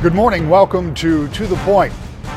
Good morning. Welcome to the Point.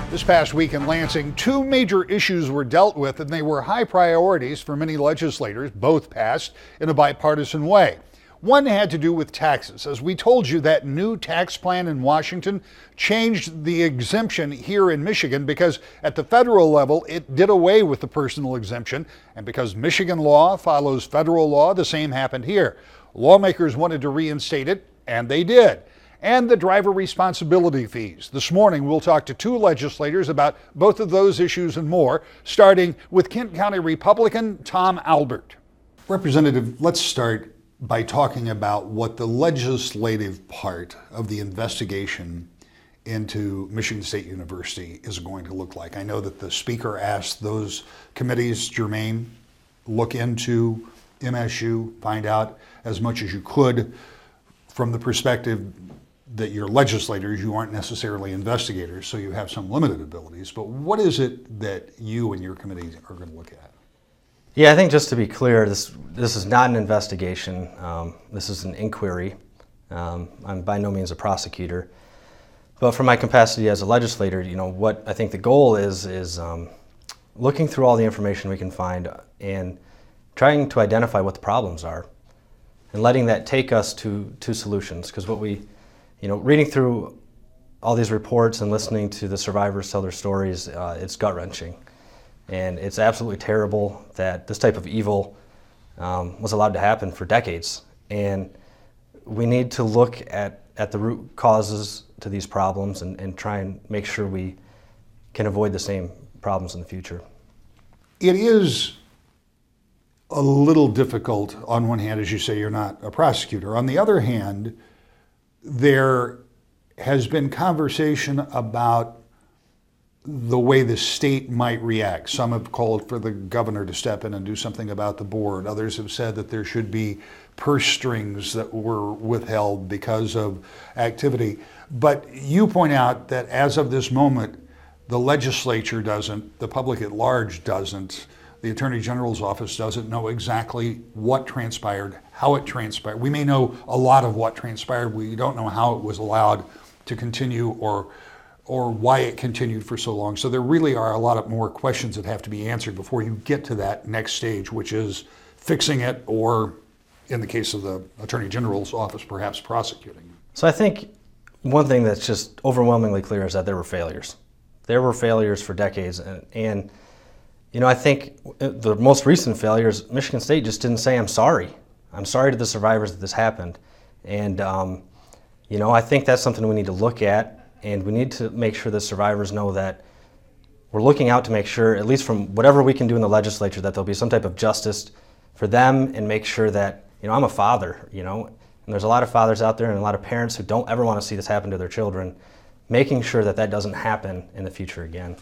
This past week in Lansing, two major issues were dealt with, and they were high priorities for many legislators. Both passed in a bipartisan way. One had to do with taxes. As we told you, that new tax plan in Washington changed the exemption here in Michigan because at the federal level, it did away with the personal exemption. And because Michigan law follows federal law, the same happened here. Lawmakers wanted to reinstate it, and they did. And the driver responsibility fees. This morning, we'll talk to two legislators about both of those issues and more, starting with Kent County Republican Tom Albert. Representative, let's start by talking about what the legislative part of the investigation into Michigan State University is going to look like. I know that the Speaker asked those committees, Germain, look into MSU, find out as much as you could from the perspective that you're legislators, you aren't necessarily investigators, so you have some limited abilities. But what is it that you and your committee are going to look at? Yeah, I think just to be clear, this is not an investigation. This is an inquiry. I'm by no means a prosecutor. But from my capacity as a legislator, what I think the goal is looking through all the information we can find and trying to identify what the problems are and letting that take us to solutions. Because what we reading through all these reports and listening to the survivors tell their stories, it's gut-wrenching. And it's absolutely terrible that this type of evil was allowed to happen for decades. And we need to look at the root causes to these problems and try and make sure we can avoid the same problems in the future. It is a little difficult. On one hand, as you say, you're not a prosecutor. On the other hand, there has been conversation about the way the state might react. Some have called for the governor to step in and do something about the board. Others have said that there should be purse strings that were withheld because of activity. But you point out that as of this moment, the legislature doesn't, the public at large doesn't, the Attorney General's office doesn't know exactly what transpired, how it transpired. We may know a lot of what transpired. We don't know how it was allowed to continue or why it continued for so long. So there really are a lot of more questions that have to be answered before you get to that next stage, which is fixing it or, in the case of the Attorney General's office, perhaps prosecuting. So I think one thing that's just overwhelmingly clear is that there were failures. There were failures for decades. And I think the most recent failures, Michigan State just didn't say, I'm sorry. I'm sorry to the survivors that this happened. And, I think that's something we need to look at. And we need to make sure that survivors know that we're looking out to make sure, at least from whatever we can do in the legislature, that there'll be some type of justice for them and make sure that, I'm a father, and there's a lot of fathers out there and a lot of parents who don't ever want to see this happen to their children, making sure that that doesn't happen in the future again.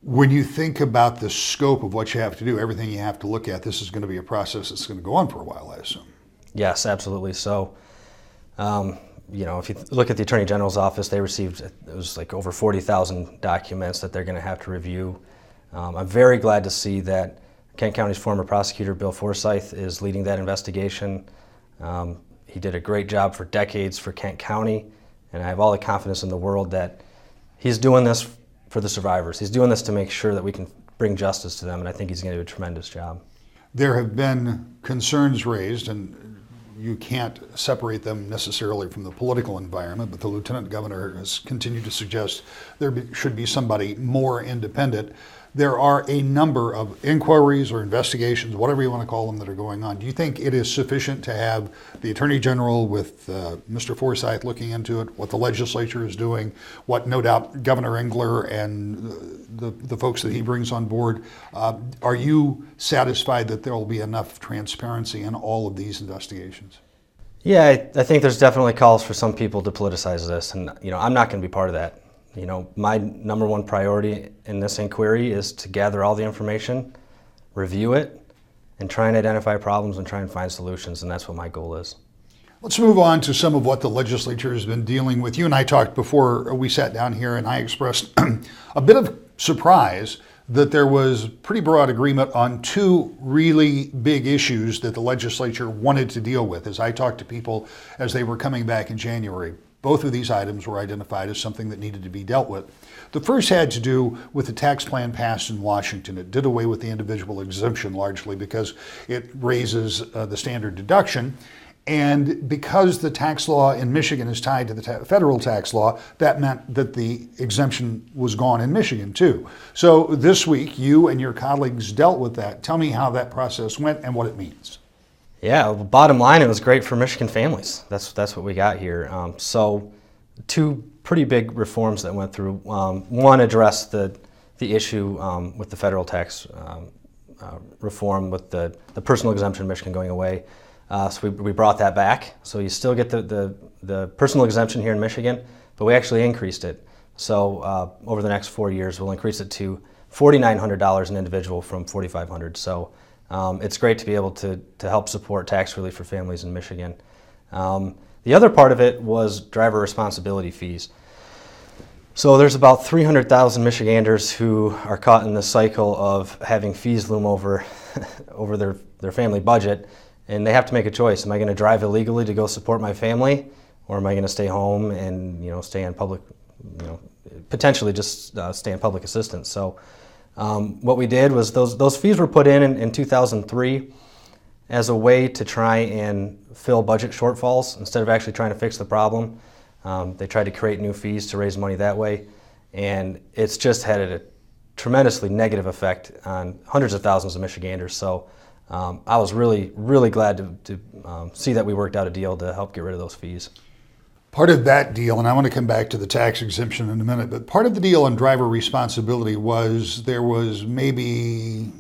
When you think about the scope of what you have to do, everything you have to look at, this is going to be a process that's going to go on for a while, I assume. Yes, absolutely. So, if you look at the Attorney General's office, they received, it was like over 40,000 documents that they're going to have to review. I'm very glad to see that Kent County's former prosecutor, Bill Forsyth, is leading that investigation. He did a great job for decades for Kent County, and I have all the confidence in the world that he's doing this for the survivors. He's doing this to make sure that we can bring justice to them, and I think he's going to do a tremendous job. There have been concerns raised, and you can't separate them necessarily from the political environment, but the Lieutenant Governor has continued to suggest should be somebody more independent. There are a number of inquiries or investigations, whatever you want to call them, that are going on. Do you think it is sufficient to have the Attorney General with Mr. Forsyth looking into it, what the legislature is doing, what no doubt Governor Engler and the folks that he brings on board? Are you satisfied that there will be enough transparency in all of these investigations? Yeah, I think there's definitely calls for some people to politicize this, and I'm not going to be part of that. My number one priority in this inquiry is to gather all the information, review it, and try and identify problems and try and find solutions, and that's what my goal is. Let's move on to some of what the legislature has been dealing with. You and I talked before we sat down here, and I expressed a bit of surprise that there was pretty broad agreement on two really big issues that the legislature wanted to deal with. As I talked to people as they were coming back in January, Both of these items were identified as something that needed to be dealt with. The first had to do with the tax plan passed in Washington. It did away with the individual exemption largely because it raises the standard deduction. And because the tax law in Michigan is tied to the federal tax law, that meant that the exemption was gone in Michigan too. So this week, you and your colleagues dealt with that. Tell me how that process went and what it means. Yeah, well, bottom line, it was great for Michigan families. That's what we got here. So two pretty big reforms that went through. One addressed the issue with the federal tax reform with the personal exemption in Michigan going away. So we brought that back. So you still get the personal exemption here in Michigan, but we actually increased it. So over the next 4 years, we'll increase it to $4,900 an individual from $4,500. So it's great to be able to help support tax relief for families in Michigan. The other part of it was driver responsibility fees. So there's about 300,000 Michiganders who are caught in the cycle of having fees loom over their family budget, and they have to make a choice. Am I going to drive illegally to go support my family, or am I going to stay home and stay on public, potentially just stay on public assistance? So what we did was those fees were put in 2003 as a way to try and fill budget shortfalls instead of actually trying to fix the problem. They tried to create new fees to raise money that way, and it's just had a tremendously negative effect on hundreds of thousands of Michiganders. So I was really, really glad to see that we worked out a deal to help get rid of those fees. Part of that deal, and I want to come back to the tax exemption in a minute, but part of the deal on driver responsibility was there was maybe,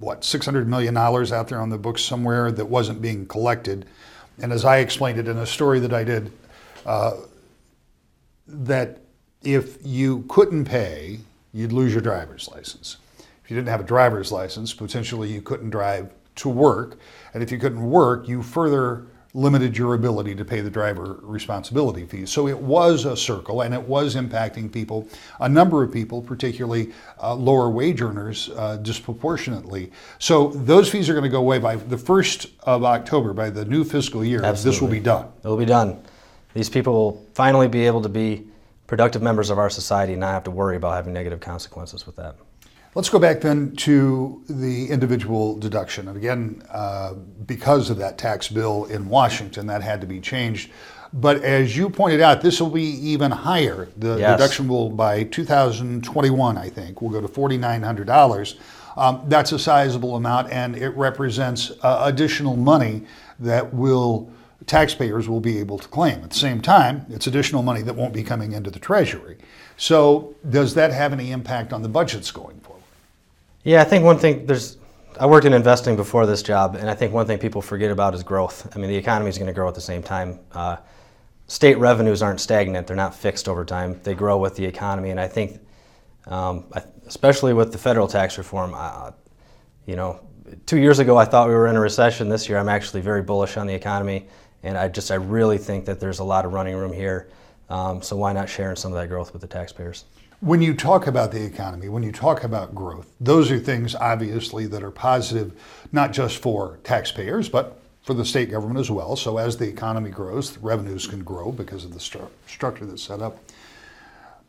$600 million out there on the books somewhere that wasn't being collected. And as I explained it in a story that I did, that if you couldn't pay, you'd lose your driver's license. If you didn't have a driver's license, potentially you couldn't drive to work. And if you couldn't work, you further limited your ability to pay the driver responsibility fees. So it was a circle, and it was impacting people, a number of people, particularly lower wage earners, disproportionately. So those fees are going to go away by the 1st of October, by the new fiscal year. Absolutely. This will be done. It'll be done. These people will finally be able to be productive members of our society and not have to worry about having negative consequences with that. Let's go back then to the individual deduction. And again, because of that tax bill in Washington, that had to be changed. But as you pointed out, this will be even higher. The deduction will, by 2021, I think, will go to $4,900. That's a sizable amount, and it represents additional money that taxpayers will be able to claim. At the same time, it's additional money that won't be coming into the Treasury. So does that have any impact on the budgets going forward? Yeah, I think one thing, I worked in investing before this job, and I think one thing people forget about is growth. I mean, the economy is going to grow at the same time. State revenues aren't stagnant. They're not fixed over time. They grow with the economy, and I think, especially with the federal tax reform, 2 years ago I thought we were in a recession. This year I'm actually very bullish on the economy, and I really think that there's a lot of running room here. So why not share in some of that growth with the taxpayers? When you talk about the economy, when you talk about growth, those are things obviously that are positive, not just for taxpayers, but for the state government as well. So as the economy grows, the revenues can grow because of the structure that's set up.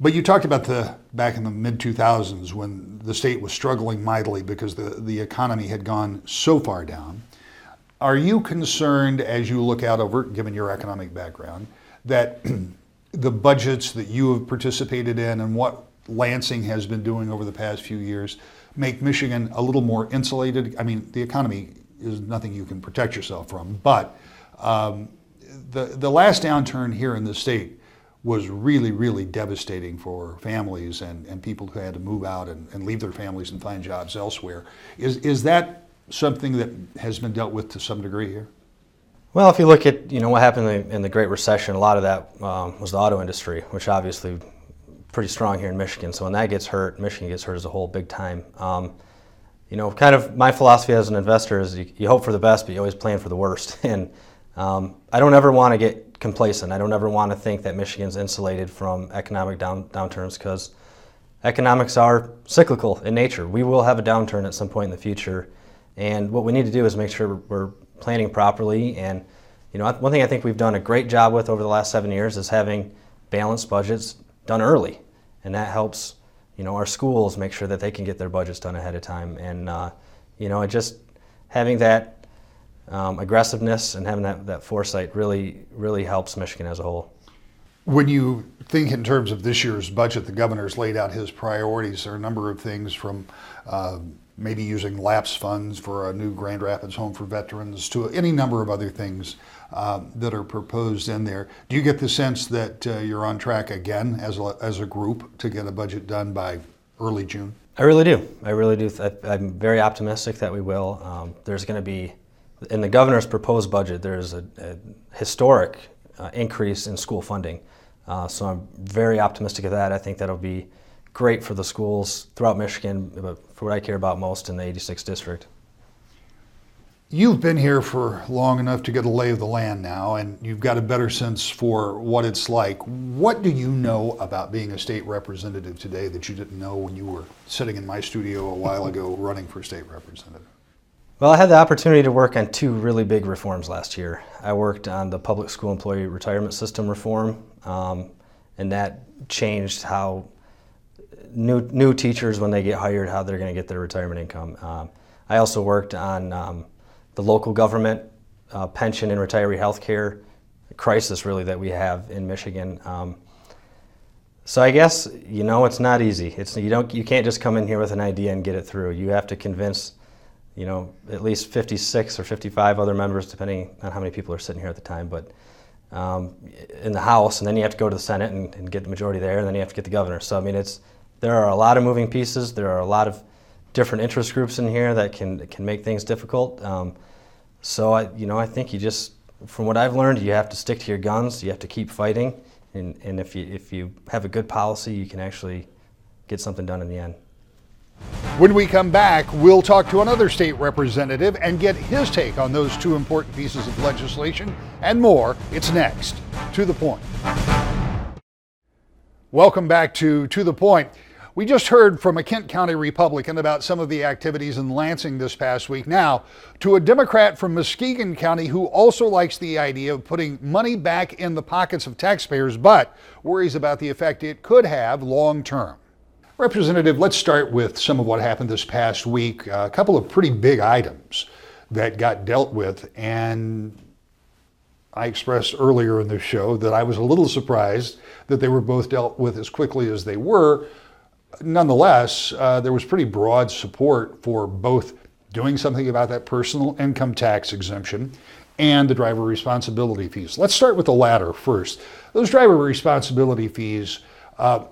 But you talked about back in the mid-2000s when the state was struggling mightily because the economy had gone so far down. Are you concerned, as you look out over, given your economic background, that the budgets that you have participated in and what Lansing has been doing over the past few years make Michigan a little more insulated? I mean, the economy is nothing you can protect yourself from, but the last downturn here in the state was really, really devastating for families and people who had to move out and leave their families and find jobs elsewhere. Is that something that has been dealt with to some degree here? Well, if you look at what happened in the Great Recession, a lot of that was the auto industry, which obviously pretty strong here in Michigan. So when that gets hurt, Michigan gets hurt as a whole big time. Kind of my philosophy as an investor is you hope for the best, but you always plan for the worst. And I don't ever want to get complacent. I don't ever want to think that Michigan's insulated from economic downturns, because economics are cyclical in nature. We will have a downturn at some point in the future. And what we need to do is make sure we're planning properly and one thing I think we've done a great job with over the last 7 years is having balanced budgets done early, and that helps our schools make sure that they can get their budgets done ahead of time. And just having that aggressiveness and having that foresight really helps Michigan as a whole. When you think in terms of this year's budget, the governor's laid out his priorities. There are a number of things from maybe using lapse funds for a new Grand Rapids home for veterans to any number of other things that are proposed in there. Do you get the sense that you're on track again as a group to get a budget done by early June? I really do. I'm very optimistic that we will. There's going to be, in the governor's proposed budget, there's a historic increase in school funding. So I'm very optimistic of that. I think that'll be great for the schools throughout Michigan, but for what I care about most in the 86th district. You've been here for long enough to get a lay of the land now, and you've got a better sense for what it's like. What do you know about being a state representative today that you didn't know when you were sitting in my studio a while ago running for state representative? Well, I had the opportunity to work on 2 really big reforms last year. I worked on the public school employee retirement system reform, and that changed how new teachers, when they get hired, how they're going to get their retirement income. I also worked on the local government pension and retiree health care crisis, really, that we have in Michigan. So I guess, it's not easy. You can't just come in here with an idea and get it through. You have to convince at least 56 or 55 other members, depending on how many people are sitting here at the time, but in the House, and then you have to go to the Senate and get the majority there, and then you have to get the governor. So, there are a lot of moving pieces. There are a lot of different interest groups in here that can make things difficult. So, I think you just, from what I've learned, you have to stick to your guns. You have to keep fighting, and if you have a good policy, you can actually get something done in the end. When we come back, we'll talk to another state representative and get his take on those 2 important pieces of legislation and more. It's next. To the Point. Welcome back to the Point. We just heard from a Kent County Republican about some of the activities in Lansing this past week. Now, to a Democrat from Muskegon County who also likes the idea of putting money back in the pockets of taxpayers, but worries about the effect it could have long term. Representative, let's start with some of what happened this past week. A couple of pretty big items that got dealt with, and I expressed earlier in the show that I was a little surprised that they were both dealt with as quickly as they were. Nonetheless, there was pretty broad support for both doing something about that personal income tax exemption and the driver responsibility fees. Let's start with the latter first. Those driver responsibility fees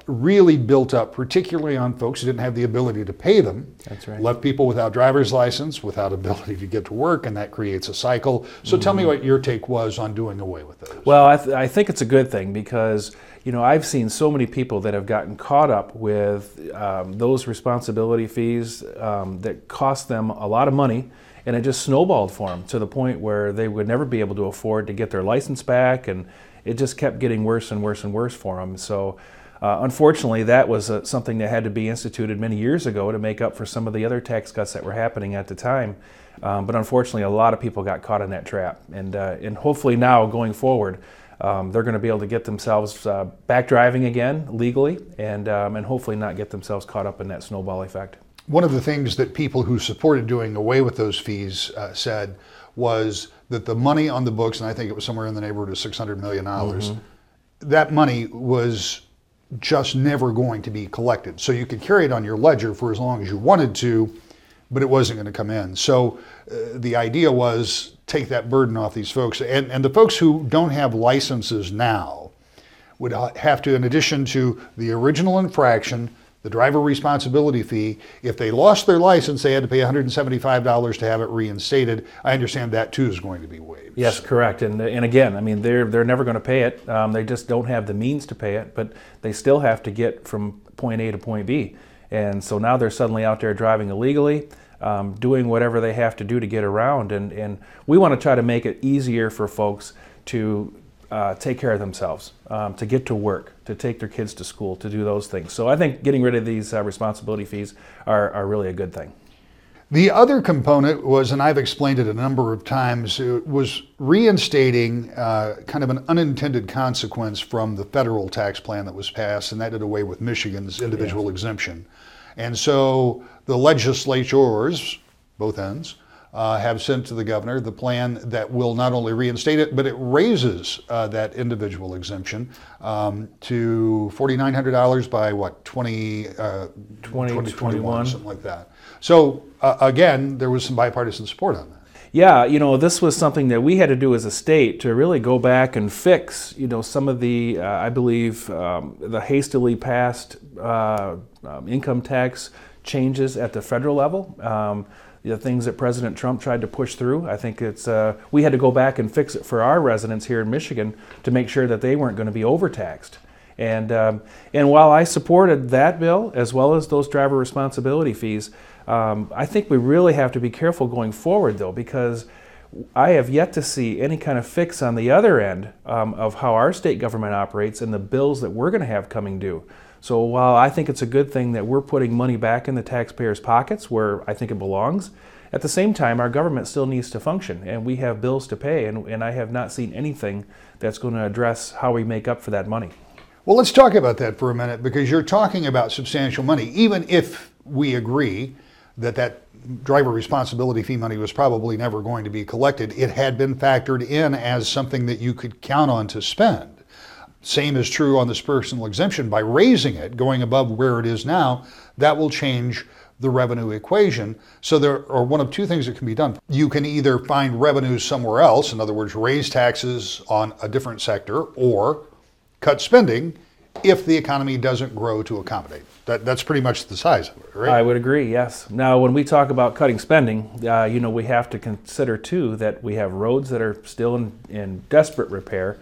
really built up, particularly on folks who didn't have the ability to pay them. That's right. Left people without driver's license, without ability to get to work, and that creates a cycle. So tell me what your take was on doing away with those. Well, I think it's a good thing because, I've seen so many people that have gotten caught up with those responsibility fees that cost them a lot of money, and it just snowballed for them to the point where they would never be able to afford to get their license back, and it just kept getting worse and worse and worse for them. So unfortunately, that was something that had to be instituted many years ago to make up for some of the other tax cuts that were happening at the time. But unfortunately, a lot of people got caught in that trap. And hopefully now, going forward, they're going to be able to get themselves back driving again legally and hopefully not get themselves caught up in that snowball effect. One of the things that people who supported doing away with those fees said was that the money on the books, and I think it was somewhere in the neighborhood of $600 million, that money was just never going to be collected. So you could carry it on your ledger for as long as you wanted to, but it wasn't going to come in. So the idea was take that burden off these folks. And the folks who don't have licenses now would have to, in addition to the original infraction, the driver responsibility fee, if they lost their license, they had to pay $175 to have it reinstated. I understand that too is going to be waived. Yes, correct. And again, they're never going to pay it. They just don't have the means to pay it, but they still have to get from point A to point B. And so now they're suddenly out there driving illegally, doing whatever they have to do to get around. And we want to try to make it easier for folks to take care of themselves, to get to work, to take their kids to school, to do those things. So I think getting rid of these responsibility fees are really a good thing. The other component was, and I've explained it a number of times, it was reinstating kind of an unintended consequence from the federal tax plan that was passed, and that did away with Michigan's individual exemption. And so the legislatures, both ends, have sent to the governor the plan that will not only reinstate it, but it raises that individual exemption to $4,900 by what, 2021, something like that. So again, there was some bipartisan support on that. Yeah, this was something that we had to do as a state to really go back and fix, some of the, I believe, the hastily passed income tax changes at the federal level. The things that President Trump tried to push through. I think we had to go back and fix it for our residents here in Michigan to make sure that they weren't going to be overtaxed. And while I supported that bill, as well as those driver responsibility fees, I think we really have to be careful going forward, though, because I have yet to see any kind of fix on the other end of how our state government operates and the bills that we're going to have coming due. So while I think it's a good thing that we're putting money back in the taxpayers' pockets where I think it belongs, at the same time, our government still needs to function, and we have bills to pay, and I have not seen anything that's going to address how we make up for that money. Well, let's talk about that for a minute, because you're talking about substantial money. Even if we agree that driver responsibility fee money was probably never going to be collected, it had been factored in as something that you could count on to spend. Same is true on this personal exemption. By raising it, going above where it is now, that will change the revenue equation. So there are one of two things that can be done. You can either find revenues somewhere else, in other words, raise taxes on a different sector, or cut spending if the economy doesn't grow to accommodate. That's pretty much the size of it, right? I would agree, yes. Now, when we talk about cutting spending, we have to consider, too, that we have roads that are still in desperate repair.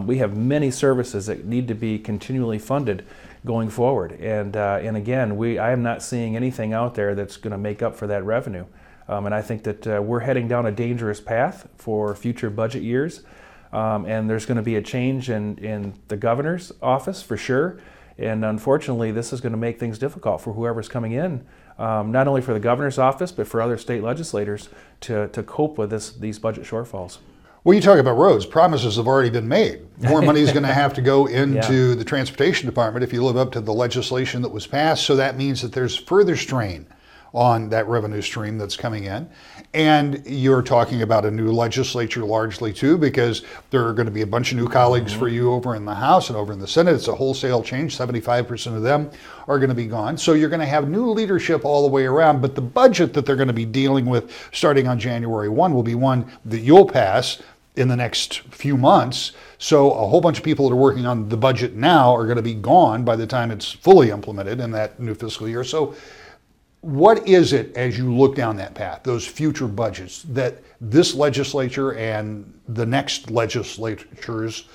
We have many services that need to be continually funded going forward. And again, I am not seeing anything out there that's going to make up for that revenue. And I think that we're heading down a dangerous path for future budget years. And there's going to be a change in the governor's office for sure. And unfortunately, this is going to make things difficult for whoever's coming in, not only for the governor's office, but for other state legislators to cope with these budget shortfalls. Well, you talk about roads. Promises have already been made. More money is going to have to go into the transportation department if you live up to the legislation that was passed. So that means that there's further strain on that revenue stream that's coming in. And you're talking about a new legislature largely too, because there are going to be a bunch of new colleagues for you over in the House and over in the Senate. It's a wholesale change. 75% of them are going to be gone. So you're going to have new leadership all the way around. But the budget that they're going to be dealing with starting on January 1 will be one that you'll pass in the next few months. So a whole bunch of people that are working on the budget now are going to be gone by the time it's fully implemented in that new fiscal year. So what is it, as you look down that path, those future budgets, that this legislature and the next legislatures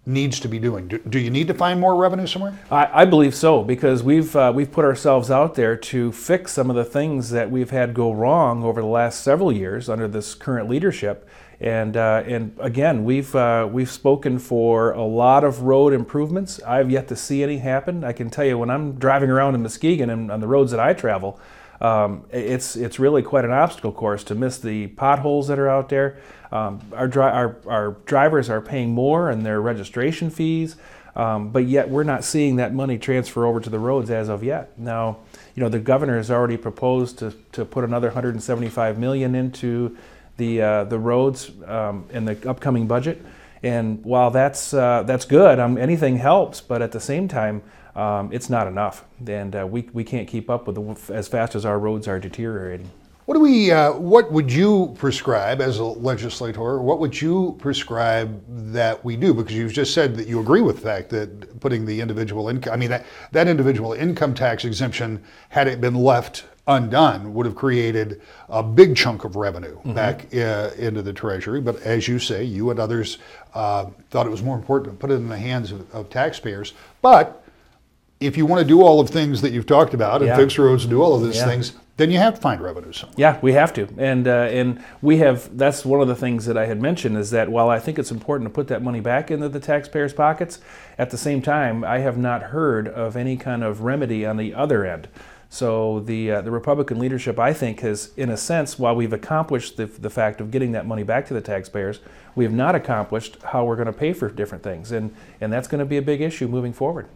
needs to be doing? Do you need to find more revenue somewhere? I believe so, because we've put ourselves out there to fix some of the things that we've had go wrong over the last several years under this current leadership. And again, we've spoken for a lot of road improvements. I've yet to see any happen. I can tell you, when I'm driving around in Muskegon and on the roads that I travel, it's really quite an obstacle course to miss the potholes that are out there. Our drivers are paying more in their registration fees, but yet we're not seeing that money transfer over to the roads as of yet. Now, the governor has already proposed to put another $175 million into the roads in the upcoming budget. And while that's good, anything helps, but at the same time, it's not enough, and we can't keep up with as fast as our roads are deteriorating. What would you prescribe as a legislator? What would you prescribe that we do? Because you've just said that you agree with the fact that putting the individual income, that individual income tax exemption, had it been left undone, would have created a big chunk of revenue back into the Treasury. But as you say, you and others thought it was more important to put it in the hands of taxpayers. But if you want to do all of the things that you've talked about and fix roads and do all of these things, then you have to find revenue somewhere. Yeah, we have to. And we have, that's one of the things that I had mentioned, is that while I think it's important to put that money back into the taxpayers' pockets, at the same time, I have not heard of any kind of remedy on the other end. So the Republican leadership, I think, has, in a sense, while we've accomplished the fact of getting that money back to the taxpayers, we have not accomplished how we're going to pay for different things, and that's going to be a big issue moving forward.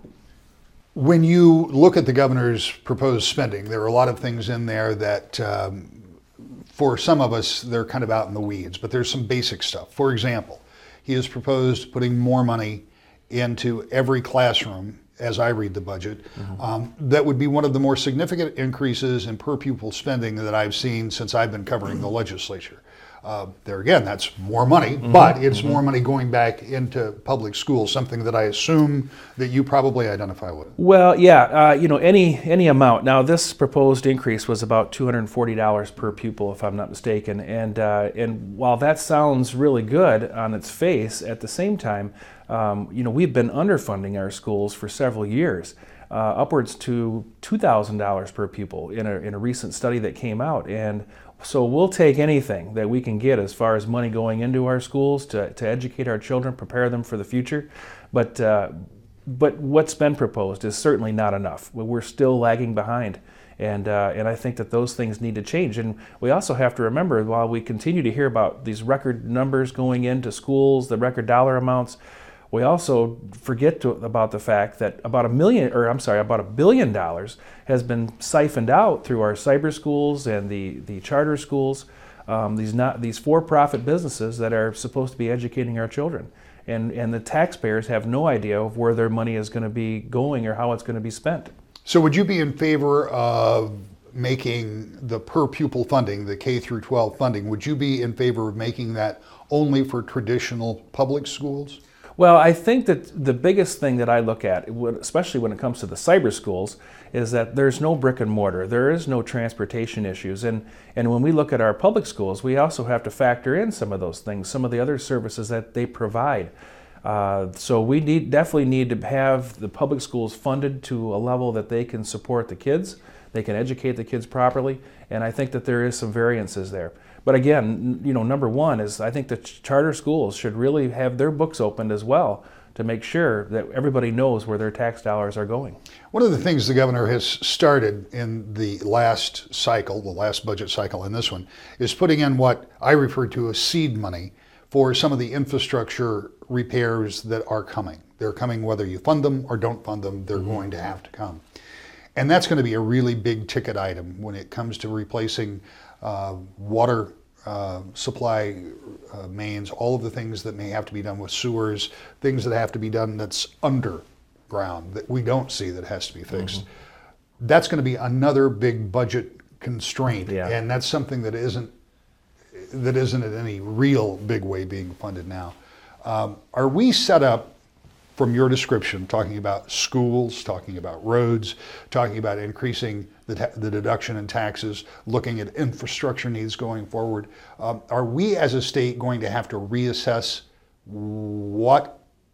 When you look at the governor's proposed spending, there are a lot of things in there that, for some of us, they're kind of out in the weeds, but there's some basic stuff. For example, he has proposed putting more money into every classroom, as I read the budget. That would be one of the more significant increases in per pupil spending that I've seen since I've been covering the legislature. There again, that's more money, but it's more money going back into public schools, something that I assume that you probably identify with. Well, yeah, any amount. Now, this proposed increase was about $240 per pupil, if I'm not mistaken. And while that sounds really good on its face, at the same time, we've been underfunding our schools for several years, upwards to $2,000 per pupil in a recent study that came out. And so we'll take anything that we can get as far as money going into our schools to educate our children, prepare them for the future. But what's been proposed is certainly not enough. We're still lagging behind. And I think that those things need to change. And we also have to remember, while we continue to hear about these record numbers going into schools, the record dollar amounts, we also forget about the fact that about $1 billion has been siphoned out through our cyber schools and the charter schools, these for-profit businesses that are supposed to be educating our children. And the taxpayers have no idea of where their money is going to be going or how it's going to be spent. So would you be in favor of making the per pupil funding, the K through 12 funding, would you be in favor of making that only for traditional public schools? Well, I think that the biggest thing that I look at, especially when it comes to the cyber schools, is that there's no brick and mortar. There is no transportation issues. And when we look at our public schools, we also have to factor in some of those things, some of the other services that they provide. So we definitely need to have the public schools funded to a level that they can support the kids, they can educate the kids properly, and I think that there is some variances there. But again, number one is I think the charter schools should really have their books opened as well to make sure that everybody knows where their tax dollars are going. One of the things the governor has started in the last cycle, the last budget cycle and this one, is putting in what I refer to as seed money for some of the infrastructure repairs that are coming. They're coming whether you fund them or don't fund them, they're going to have to come. And that's going to be a really big ticket item when it comes to replacing water supply mains, all of the things that may have to be done with sewers, things that have to be done that's underground that we don't see that has to be fixed. That's going to be another big budget constraint, and that's something that isn't in any real big way being funded now. Are we set up, from your description, talking about schools, talking about roads, talking about increasing the deduction in taxes, looking at infrastructure needs going forward, are we as a state going to have to reassess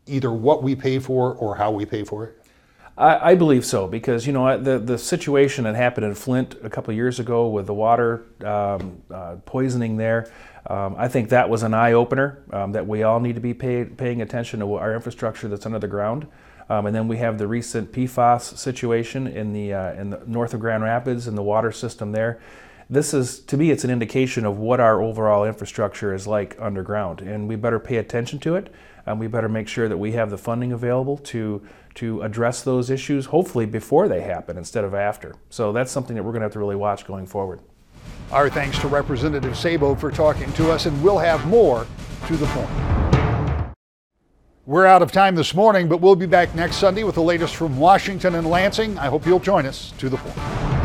either what we pay for or how we pay for it? I believe so, because the situation that happened in Flint a couple of years ago with the water poisoning there, I think that was an eye-opener that we all need to be paying attention to our infrastructure that's under the ground. And then we have the recent PFAS situation in the north of Grand Rapids and the water system there. This is, to me, it's an indication of what our overall infrastructure is like underground, and we better pay attention to it. And we better make sure that we have the funding available to address those issues, hopefully before they happen instead of after. So that's something that we're going to have to really watch going forward. Our thanks to Representative Sabo for talking to us, and we'll have more to the point. We're out of time this morning, but we'll be back next Sunday with the latest from Washington and Lansing. I hope you'll join us. To the point.